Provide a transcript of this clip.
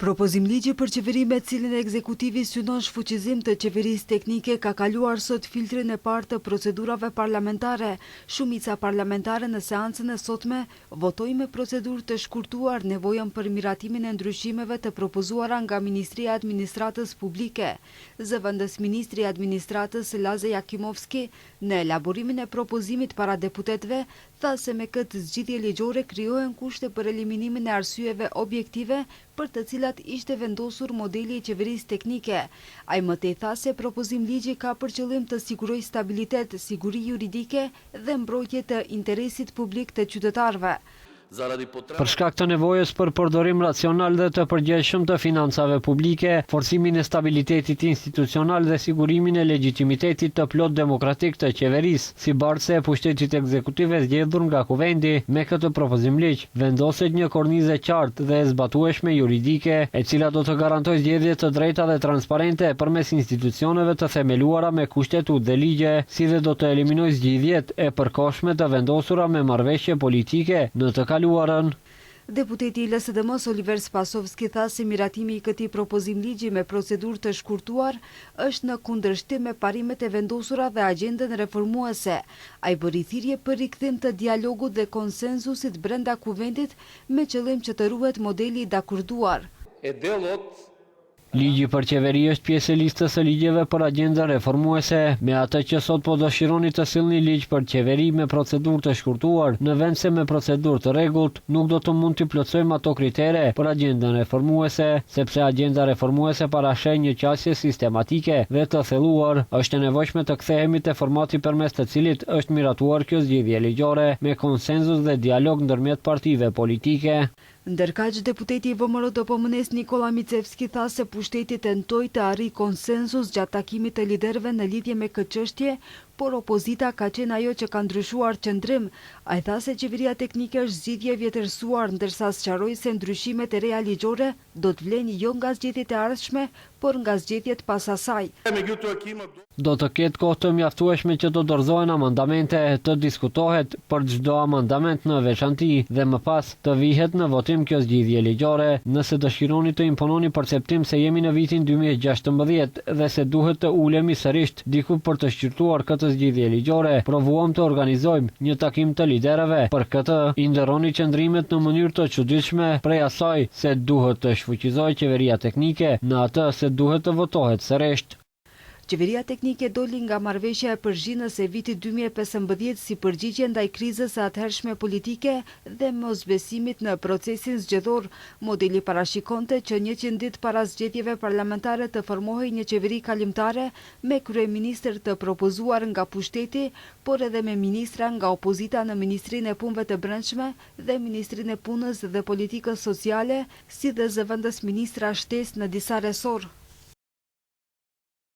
Propozim ligji për qeveri me cilin ekzekutivi synon shfuqizim të qeverisë teknike ka kaluar sot filtrin e parë të procedurave parlamentare. Shumica parlamentare në seancën e sotme votoi me procedurë të shkurtuar nevojën për miratimin e ndryshimeve të propozuara nga Ministria e Administratës Publike. Zëvendës Ministri i Administratës Laze Jakimovski në elaborimin e propozimit para deputetëve tha se me këtë zgjidhje ligjore krijohen kushte për eliminimin e arsyeve objektive për të cilat ishte vendosur modeli i qeverisë teknike. Ai më tej tha se propozim ligji ka për qëllim të sigurojë stabilitet, siguri juridike dhe mbrojtje të interesit publik të qytetarëve. Për shkak të nevojës për përdorim racional dhe të përgjegjshëm të financave publike, forcimin e stabilitetit institucional dhe sigurimin e legjitimitetit të plot demokratik të qeverisë, si bartëse e pushtetit ekzekutiv e zgjedhur nga Kuvendi, me këtë propozim ligj vendoset një kornizë e qartë dhe e zbatueshme juridike, e cila do të garantojë zgjedhje të drejta dhe transparente përmes institucioneve të themeluara me kushtetutë dhe ligje, si dhe do të eliminojë zgjidhjet e përkohshme të vendosura me marrëveshje politike në të kaluarën. Deputeti i LSDM-s Oliver Spasovski tha se miratimi i këtij propozim ligji me procedurë të shkurtuar është në kundërshtim me parimet e vendosura dhe agjendën reformuese. Ai bëri thirrje për rikthim të dialogut dhe konsenzusit brenda Kuvendit me qëllim që të ruhet modeli i dakurduar. Ligji për qeveri është pjesë e listës së ligjeve për agjendën reformuese, me atë që sot po dëshironi të sillni ligj për qeveri me procedurë të shkurtuar, në vend se me procedurë të rregullt, nuk do të mund të plotësojmë ato kritere për agjendën reformuese, sepse agjenda reformuese parashën një qasje sistematike dhe të thelluar. Është e nevojshme të kthehemi te formati përmes të cilit është miratuar kjo zgjidhje ligjore me konsenzus dhe dialog ndërmjet partive politike. Ndërkaq, deputeti i VMRO-DPM-s Nikola Micevski tha se pushteti tentoi të arrijë konsenzus gjatë takimit të liderëve në lidhje me këtë çështje, por opozita ka qenë ajo që ka ndryshuar qëndrim. Ai tha se qeveria teknike është zgjidhje vjetërsuar, ndërsa sqaroi se ndryshimet e reja ligjore do të vlen jo nga zgjedhjet e ardhshme, por nga zgjedhjet pas asaj. Do të ketë kohë të mjaftueshme që të dorëzohen amandamente, të diskutohet për çdo amandament në veçanti dhe më pas të vihet në votim kjo zgjidhje ligjore. Nëse dëshironi të impononi perceptim se jemi në vitin 2016 dhe se duhet të ulemi sërish diku për të shqyrtuar këtë zgjidhje ligjore, provuam të organizojmë një takim të liderëve. Për këtë i ndërroni qëndrimet në mënyrë të çuditshme, prej asaj se duhet të shfuqizojë qeveria teknike në atë se duhet të votohet sërish. Qeveria teknike doli nga marrëveshja e përzhinës e vitit 2015 si përgjigje ndaj krizës së atëhershme politike dhe mosbesimit në procesin zgjedhor. Modeli parashikonte që 100 ditë para zgjedhjeve parlamentare të formohej një qeveri kalimtare me kryeministër të propozuar nga pushteti, por edhe me ministra nga opozita në Ministrinë e Punëve të Brendshme dhe Ministrinë e Punës dhe Politikës Sociale, si dhe zëvendës ministra shtesë në disa resor.